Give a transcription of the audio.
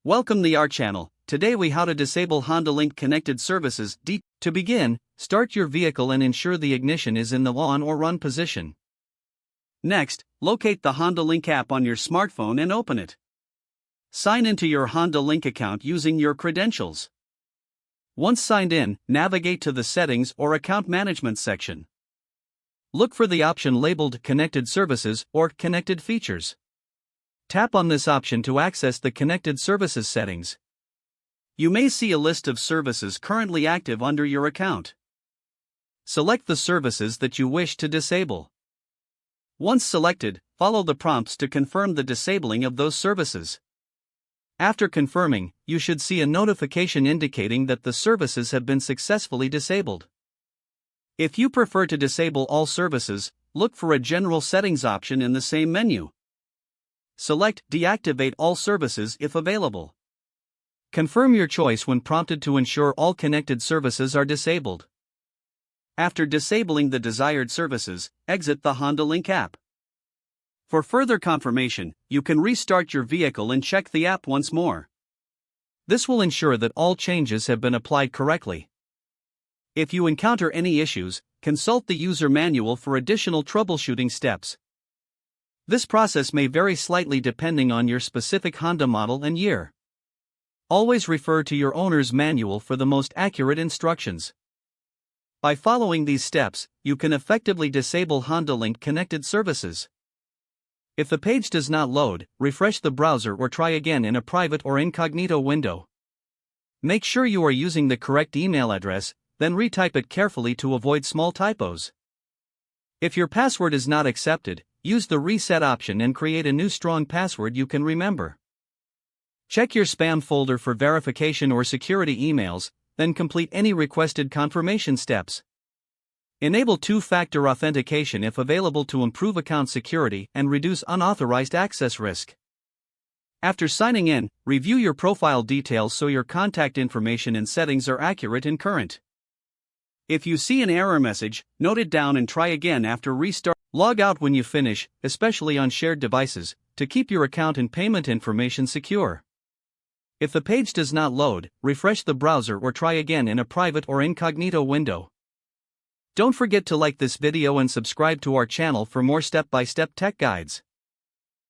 Welcome to our channel. Today we how to disable HondaLink Connected Services. To begin, start your vehicle and ensure the ignition is in the on or run position. Next, locate the HondaLink app on your smartphone and open it. Sign into your HondaLink account using your credentials. Once signed in, navigate to the Settings or Account Management section. Look for the option labeled Connected Services or Connected Features. Tap on this option to access the Connected Services settings. You may see a list of services currently active under your account. Select the services that you wish to disable. Once selected, follow the prompts to confirm the disabling of those services. After confirming, you should see a notification indicating that the services have been successfully disabled. If you prefer to disable all services, look for a General Settings option in the same menu. Select Deactivate all services if available. Confirm your choice when prompted to ensure all connected services are disabled. After disabling the desired services, exit the HondaLink app. For further confirmation, you can restart your vehicle and check the app once more. This will ensure that all changes have been applied correctly. If you encounter any issues, consult the user manual for additional troubleshooting steps. This process may vary slightly depending on your specific Honda model and year. Always refer to your owner's manual for the most accurate instructions. By following these steps, you can effectively disable HondaLink Connected Services. If the page does not load, refresh the browser or try again in a private or incognito window. Make sure you are using the correct email address, then retype it carefully to avoid small typos. If your password is not accepted, use the reset option and create a new strong password you can remember. Check your spam folder for verification or security emails, then complete any requested confirmation steps. Enable two-factor authentication if available to improve account security and reduce unauthorized access risk. After signing in, review your profile details so your contact information and settings are accurate and current. If you see an error message, note it down and try again after restart. Log out when you finish, especially on shared devices, to keep your account and payment information secure. If the page does not load, refresh the browser or try again in a private or incognito window. Don't forget to like this video and subscribe to our channel for more step-by-step tech guides.